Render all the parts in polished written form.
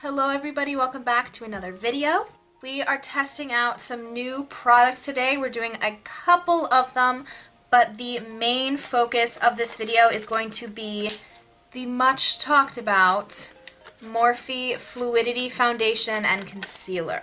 Hello everybody, welcome back to another video. We are testing out some new products today. We're doing a couple of them, but the main focus of this video is going to be the much talked about Morphe Fluidity Foundation and Concealer.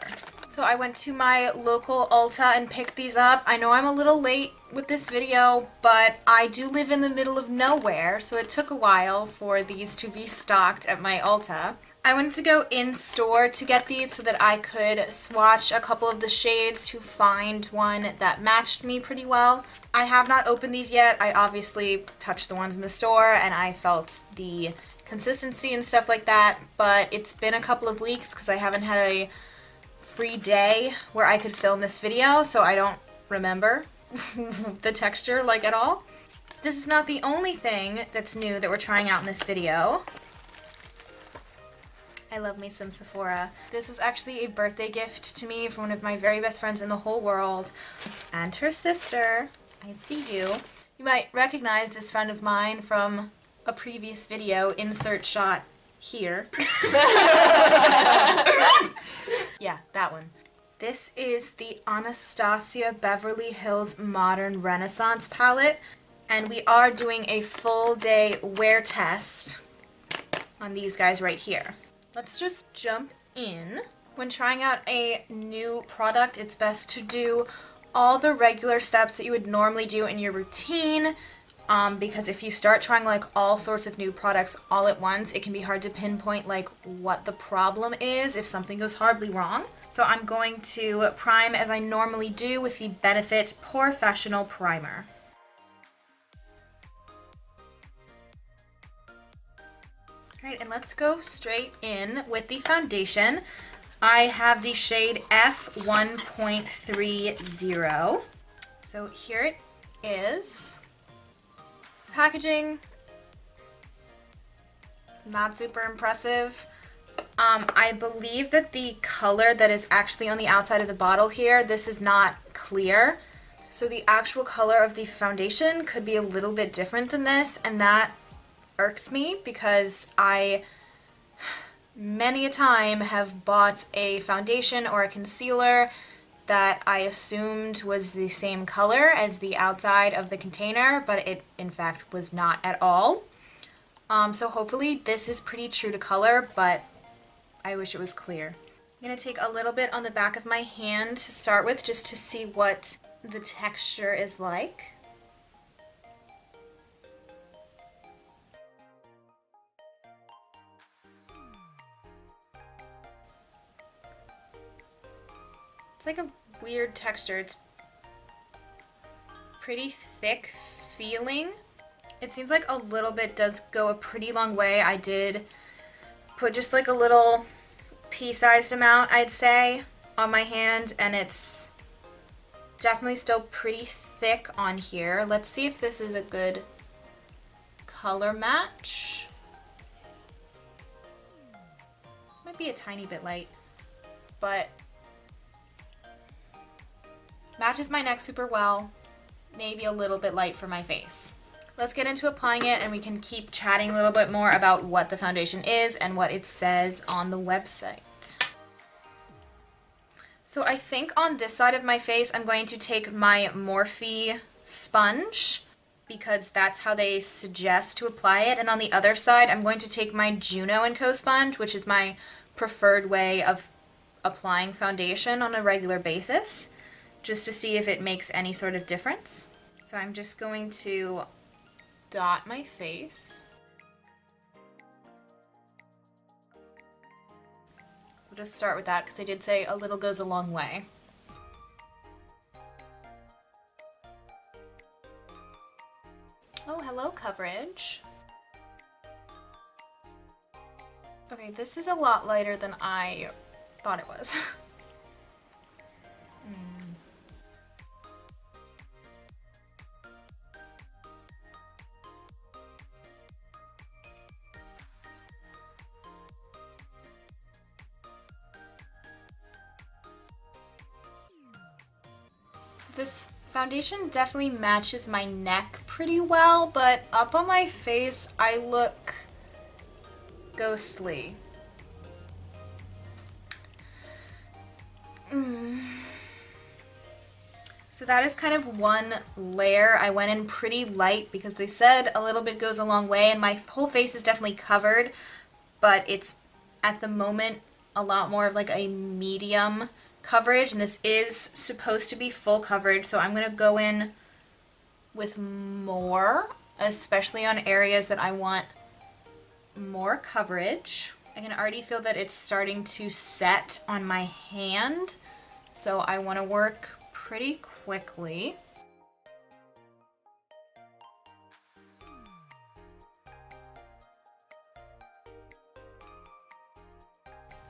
So I went to my local Ulta and picked these up. I know I'm a little late with this video, but I do live in the middle of nowhere, so it took a while for these to be stocked at my Ulta. I wanted to go in store to get these so that I could swatch a couple of the shades to find one that matched me pretty well. I have not opened these yet. I obviously touched the ones in the store and I felt the consistency and stuff like that, but it's been a couple of weeks because I haven't had a free day where I could film this video, so I don't remember the texture like at all. This is not the only thing that's new that we're trying out in this video. I love me some Sephora. This was actually a birthday gift to me from one of my very best friends in the whole world and her sister. I see you. You might recognize this friend of mine from a previous video, insert shot here. Yeah, that one. This is the Anastasia Beverly Hills Modern Renaissance palette, and we are doing a full day wear test on these guys right here. Let's just jump in. When trying out a new product, it's best to do all the regular steps that you would normally do in your routine, because if you start trying like all sorts of new products all at once, it can be hard to pinpoint like what the problem is if something goes horribly wrong. So I'm going to prime as I normally do with the Benefit Professional Primer. Alright, and let's go straight in with the foundation. I have the shade F1.30. So here it is. Packaging, not super impressive. I believe that the color that is actually on the outside of the bottle here, this is not clear. So the actual color of the foundation could be a little bit different than this, and that irks me because I many a time have bought a foundation or a concealer that I assumed was the same color as the outside of the container, but it in fact was not at all. So hopefully this is pretty true to color, but I wish it was clear. I'm going to take a little bit on the back of my hand to start with just to see what the texture is like. It's like a weird texture. It's pretty thick feeling. It seems like a little bit does go a pretty long way. I did put just like a little pea-sized amount, I'd say, on my hand, and it's definitely still pretty thick on here. Let's see if this is a good color match. Might be a tiny bit light, but matches my neck super well, maybe a little bit light for my face. Let's get into applying it and we can keep chatting a little bit more about what the foundation is and what it says on the website. So I think on this side of my face I'm going to take my Morphe sponge because that's how they suggest to apply it, and on the other side I'm going to take my Juno & Co sponge, which is my preferred way of applying foundation on a regular basis, just to see if it makes any sort of difference. So I'm just going to dot my face. We'll just start with that because I did say a little goes a long way. Oh, hello coverage. Okay, this is a lot lighter than I thought it was. This foundation definitely matches my neck pretty well, but up on my face I look ghostly. So that is kind of one layer. I went in pretty light because they said a little bit goes a long way, and my whole face is definitely covered, but it's at the moment a lot more of like a medium coverage, and this is supposed to be full coverage, so I'm going to go in with more, especially on areas that I want more coverage. I can already feel that it's starting to set on my hand, so I want to work pretty quickly.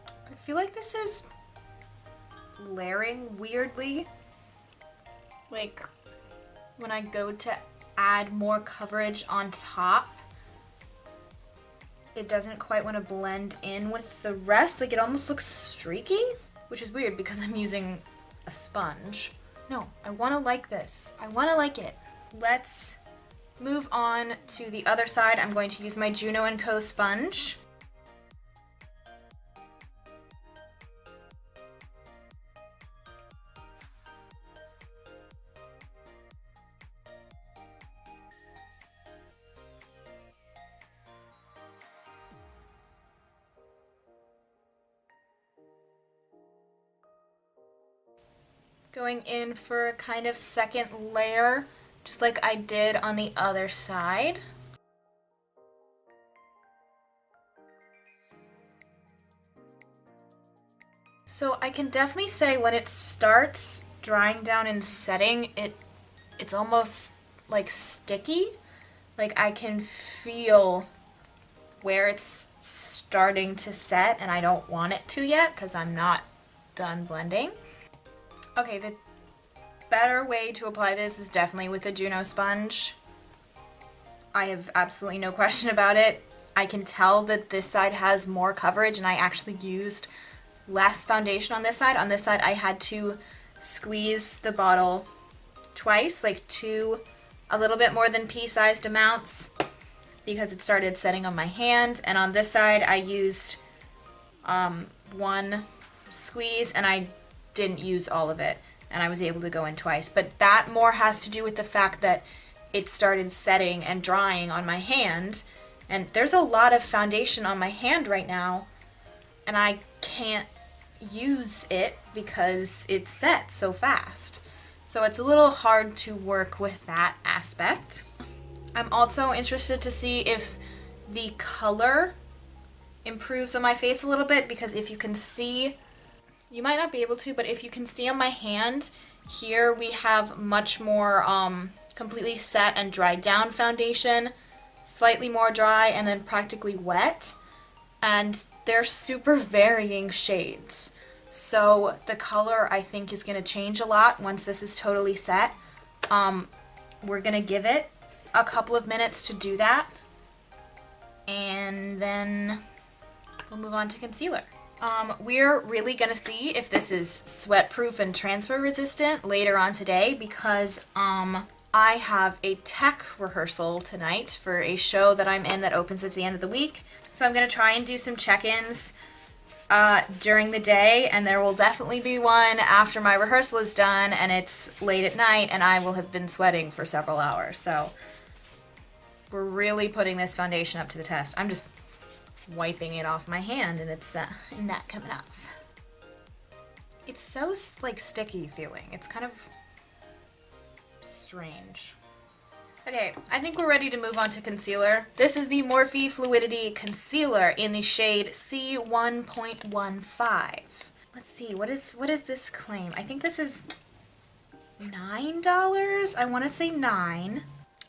I feel like this is layering weirdly. Like when I go to add more coverage on top, it doesn't quite want to blend in with the rest. Like it almost looks streaky, which is weird because I'm using a sponge. No, I want to like this. I want to like it. Let's move on to the other side. I'm going to use my Juno & Co. sponge. Going in for a kind of second layer, just like I did on the other side. So I can definitely say when it starts drying down and setting, it's almost like sticky. Like I can feel where it's starting to set, and I don't want it to yet because I'm not done blending. Okay, the better way to apply this is definitely with a Juno sponge. I have absolutely no question about it. I can tell that this side has more coverage, and I actually used less foundation on this side. On this side, I had to squeeze the bottle twice, like two a little bit more than pea-sized amounts, because it started setting on my hand. And on this side, I used one squeeze, and I didn't use all of it, and I was able to go in twice. But that more has to do with the fact that it started setting and drying on my hand, and there's a lot of foundation on my hand right now, and I can't use it because it's set so fast. So it's a little hard to work with that aspect. I'm also interested to see if the color improves on my face a little bit, because if you can see, you might not be able to, but if you can see on my hand, here we have much more completely set and dried down foundation, slightly more dry, and then practically wet. And they're super varying shades. So the color, I think, is going to change a lot once this is totally set. We're going to give it a couple of minutes to do that, and then we'll move on to concealer. We're really going to see if this is sweat proof and transfer resistant later on today, because I have a tech rehearsal tonight for a show that I'm in that opens at the end of the week. So I'm going to try and do some check-ins during the day, and there will definitely be one after my rehearsal is done and it's late at night and I will have been sweating for several hours. So we're really putting this foundation up to the test. I'm just wiping it off my hand, and it's not coming off. It's so like sticky feeling. It's kind of strange. Okay, I think we're ready to move on to concealer. This is the Morphe Fluidity Concealer in the shade C1.15. Let's see, what is this claim? I think this is $9. I want to say $9.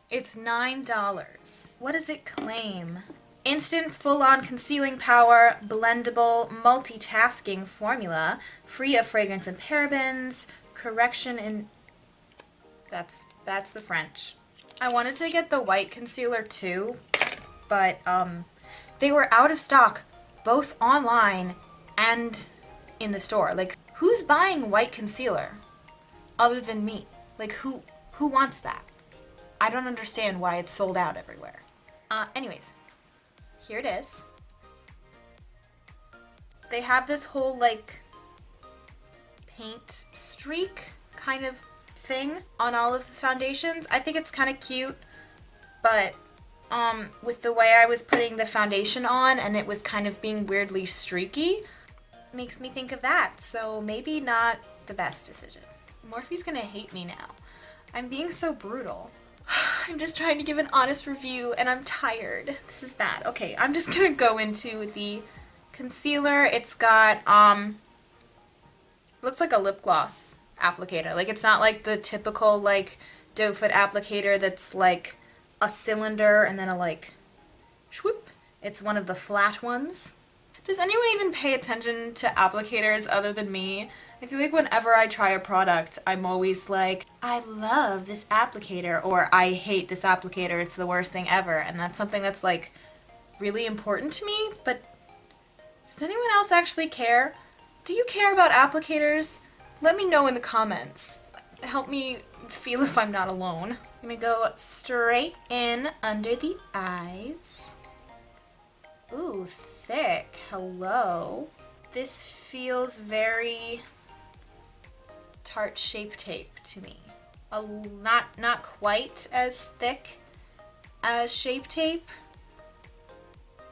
It's $9. What does it claim? Instant full-on concealing power, blendable, multitasking formula, free of fragrance and parabens, correction in... That's the French. I wanted to get the white concealer too, but they were out of stock both online and in the store. Like, who's buying white concealer other than me? Like, who wants that? I don't understand why it's sold out everywhere. Anyways. Here it is. They have this whole like paint streak kind of thing on all of the foundations. I think it's kind of cute, but with the way I was putting the foundation on and it was kind of being weirdly streaky, makes me think of that. So maybe not the best decision. Morphe's gonna hate me now. I'm being so brutal. I'm just trying to give an honest review and I'm tired. This is bad. Okay, I'm just gonna go into the concealer. It's got, looks like a lip gloss applicator. Like, it's not like the typical, like, doe foot applicator that's like a cylinder and then a, like, swoop. It's one of the flat ones. Does anyone even pay attention to applicators other than me? I feel like whenever I try a product, I'm always like, I love this applicator, or I hate this applicator, it's the worst thing ever. And that's something that's like really important to me, but does anyone else actually care? Do you care about applicators? Let me know in the comments. Help me feel if I'm not alone. I'm gonna go straight in under the eyes. Ooh, thick. Hello. This feels very Tarte Shape Tape to me. Not quite as thick as Shape Tape,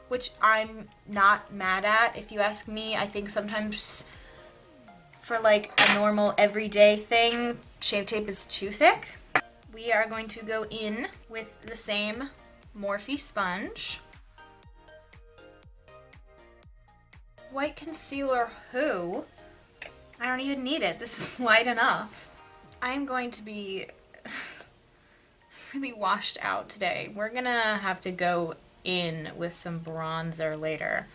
which I'm not mad at. If you ask me, I think sometimes for like a normal everyday thing, Shape Tape is too thick. We are going to go in with the same Morphe sponge. White concealer who? I don't even need it. This is light enough. I'm going to be really washed out today. We're gonna have to go in with some bronzer later.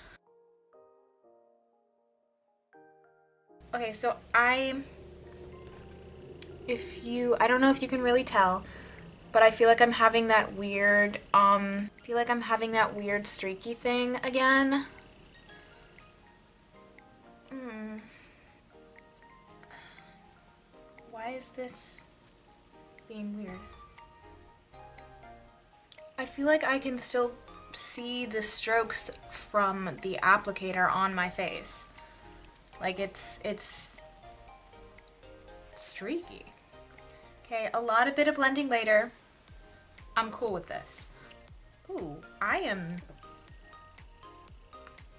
Okay, so I don't know if you can really tell, but I feel like I'm having that weird, streaky thing again. Why is this being weird? I feel like I can still see the strokes from the applicator on my face. Like it's streaky. Okay, a bit of blending later. I'm cool with this. Ooh, I am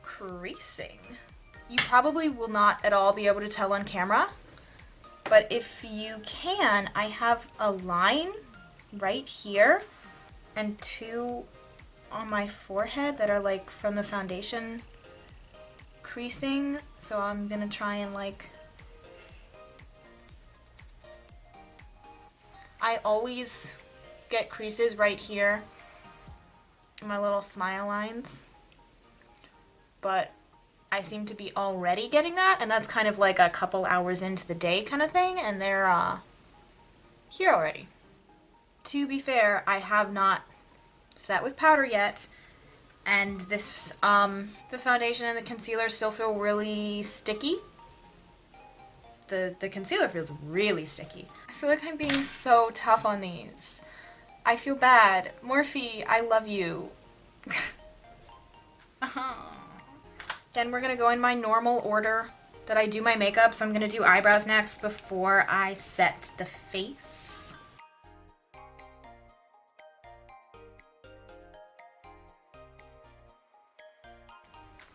creasing. You probably will not at all be able to tell on camera, but if you can, I have a line right here and two on my forehead that are like from the foundation creasing, so I'm gonna try and like, I always get creases right here, my little smile lines, but I seem to be already getting that, and that's kind of like a couple hours into the day kind of thing, and they're here already. To be fair, I have not set with powder yet, and this the foundation and the concealer still feel really sticky. The concealer feels really sticky. I feel like I'm being so tough on these. I feel bad. Morphe, I love you. Then we're gonna go in my normal order that I do my makeup, so I'm gonna do eyebrows next before I set the face.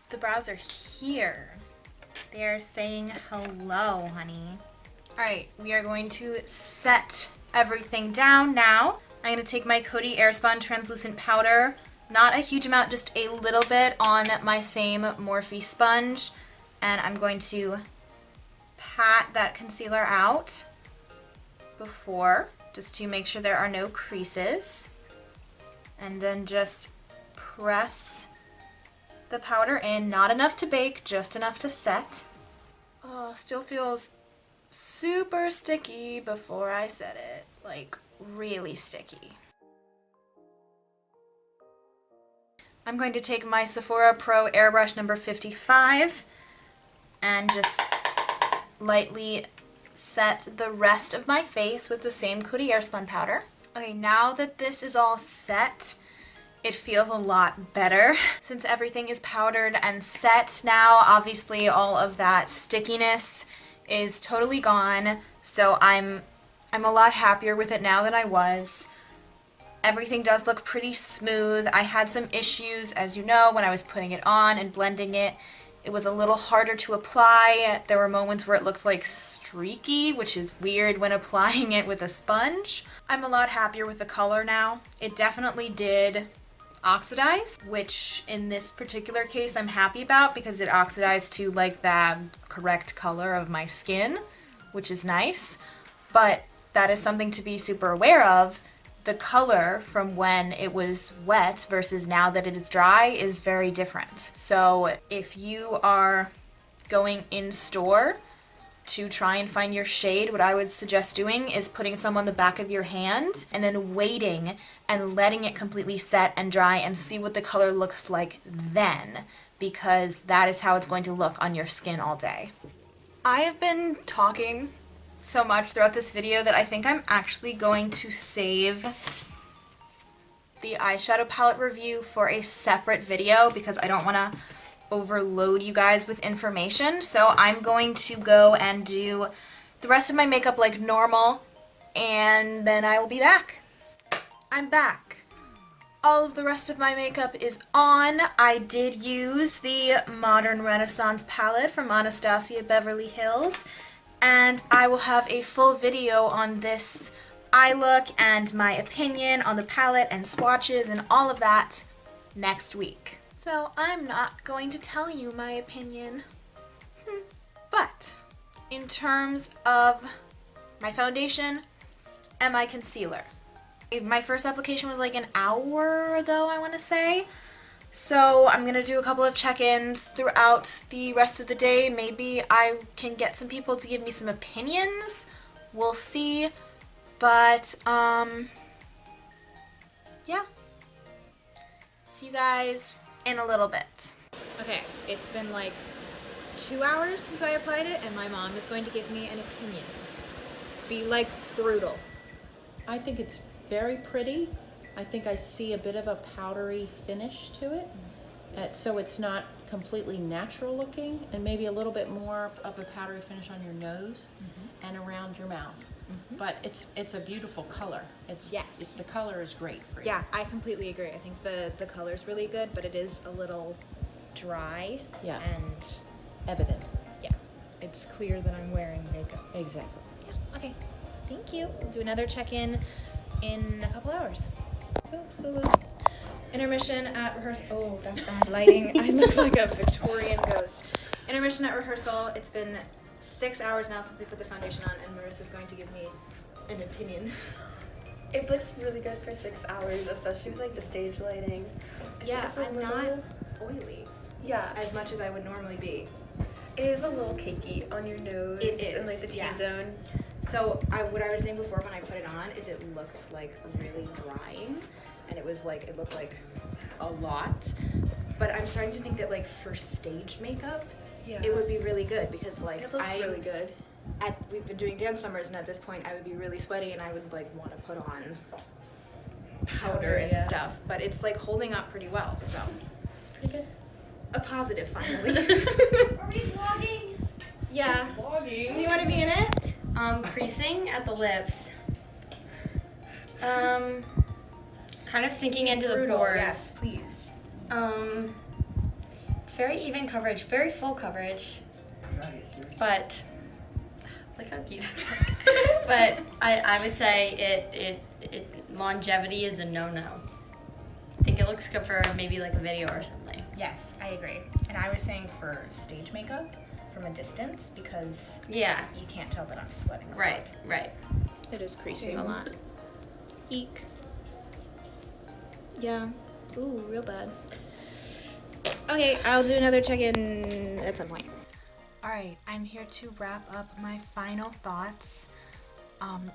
The brows are here. They are saying hello, honey. Alright, we are going to set everything down now. I'm going to take my Coty Airspun translucent powder, not a huge amount, just a little bit on my same Morphe sponge, and I'm going to pat that concealer out before, just to make sure there are no creases, and then just press the powder in, not enough to bake, just enough to set. Oh, still feels super sticky before I set it, like really sticky. I'm going to take my Sephora Pro Airbrush number 55 and just lightly set the rest of my face with the same Coty Airspun powder. Okay, now that this is all set, it feels a lot better. Since everything is powdered and set now, obviously all of that stickiness is totally gone, so I'm I'm a lot happier with it now than I was. Everything does look pretty smooth. I had some issues, as you know, when I was putting it on and blending it. It was a little harder to apply. There were moments where it looked like streaky, which is weird when applying it with a sponge. I'm a lot happier with the color now. It definitely did oxidize, which in this particular case I'm happy about because it oxidized to like the correct color of my skin, which is nice. But that is something to be super aware of. The color from when it was wet versus now that it is dry is very different. So if you are going in store to try and find your shade, what I would suggest doing is putting some on the back of your hand and then waiting and letting it completely set and dry and see what the color looks like then, because that is how it's going to look on your skin all day. I have been talking so much throughout this video that I think I'm actually going to save the eyeshadow palette review for a separate video because I don't want to overload you guys with information. So I'm going to go and do the rest of my makeup like normal, and then I will be back. I'm back. All of the rest of my makeup is on. I did use the Modern Renaissance palette from Anastasia Beverly Hills, and I will have a full video on this eye look and my opinion on the palette and swatches and all of that next week. So I'm not going to tell you my opinion. But in terms of my foundation and my concealer, my first application was like an hour ago, I want to say. So I'm going to do a couple of check-ins throughout the rest of the day. Maybe I can get some people to give me some opinions. We'll see. But, yeah. See you guys in a little bit. Okay, it's been like 2 hours since I applied it, and my mom is going to give me an opinion. Be like brutal. I think it's very pretty. I think I see a bit of a powdery finish to it, so it's not completely natural looking, and maybe a little bit more of a powdery finish on your nose and around your mouth. But it's a beautiful color. The color is great for you. Yeah, I completely agree. I think the color's really good, but it is a little dry and evident. Yeah, it's clear that I'm wearing makeup. Exactly. Yeah, okay. Thank you. We'll do another check-in in a couple hours. Intermission at rehearsal. Oh, that's bad lighting. I look like a Victorian ghost. Intermission at rehearsal. It's been 6 hours now since we put the foundation on, and Marissa's going to give me an opinion. It looks really good for 6 hours, especially with like the stage lighting. Yeah, I'm not oily. Yeah, as much as I would normally be. it is a little cakey on your nose. It is, and like the T-zone. So what I was saying before when I put it on is it looks like really drying, and it looked like a lot. But I'm starting to think that like for stage makeup, it would be really good because like it looks really good. We've been doing dance numbers, and at this point I would be really sweaty and I would like want to put on powder and stuff. But it's like holding up pretty well, so It's pretty good. a positive finally. Are we vlogging? Yeah. Do you want to be in it? Creasing at the lips. Kind of sinking into the pores. Yes, please. It's very even coverage, very full coverage. But look how cute. But I would say it longevity is a no-no. I think it looks good for maybe like a video or something. Yes, I agree. And I was saying for stage makeup from a distance because you can't tell that I'm sweating. Right. It is creasing a lot. Eek. Yeah. Ooh, real bad. Okay, I'll do another check-in at some point. Alright, I'm here to wrap up my final thoughts.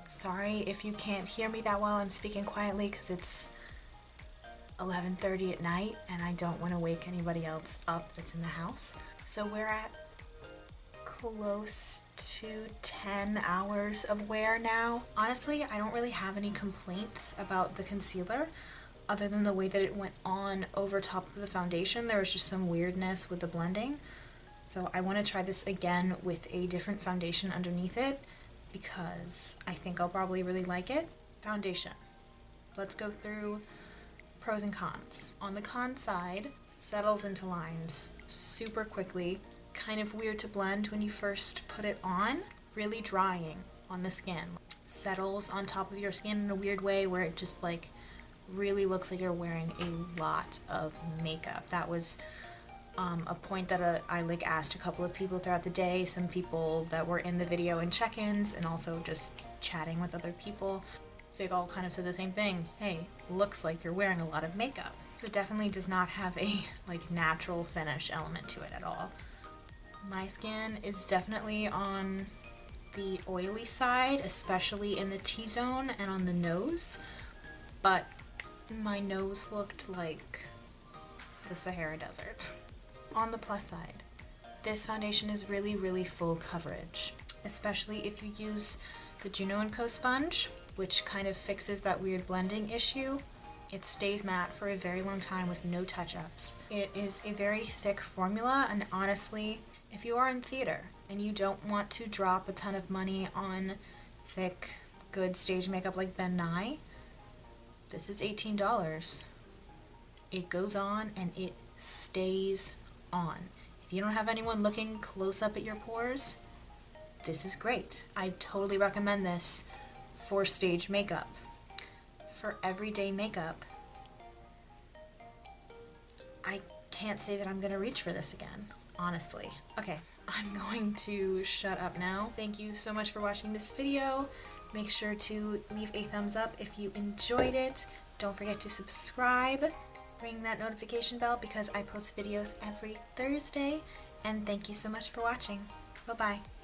Sorry if you can't hear me that well. I'm speaking quietly because it's 11:30 at night and I don't want to wake anybody else up that's in the house. So we're at close to 10 hours of wear now. Honestly, I don't really have any complaints about the concealer other than the way that it went on over top of the foundation. There was just some weirdness with the blending. So I want to try this again with a different foundation underneath it because I think I'll probably really like it. Foundation. Let's go through pros and cons. On the con side, settles into lines super quickly. Kind of weird to blend when you first put it on. Really drying on the skin. Settles on top of your skin in a weird way where it just like really looks like you're wearing a lot of makeup. That was a point that I like asked a couple of people throughout the day, some people that were in the video and check-ins, and also just chatting with other people. They all kind of said the same thing. Hey, looks like you're wearing a lot of makeup. So it definitely does not have a like natural finish element to it at all. My skin is definitely on the oily side, especially in the T-zone and on the nose, but my nose looked like the Sahara Desert. On the plus side, this foundation is really full coverage, especially if you use the Juno & Co sponge, which kind of fixes that weird blending issue. It stays matte for a very long time with no touch-ups. It is a very thick formula, and honestly, if you are in theater and you don't want to drop a ton of money on thick, good stage makeup like Ben Nye, this is $18. It goes on and it stays on. If you don't have anyone looking close up at your pores, this is great. I totally recommend this for stage makeup. For everyday makeup, I can't say that I'm gonna reach for this again, honestly. Okay, I'm going to shut up now. Thank you so much for watching this video. Make sure to leave a thumbs up if you enjoyed it. Don't forget to subscribe. Ring that notification bell because I post videos every Thursday. And thank you so much for watching. Bye-bye.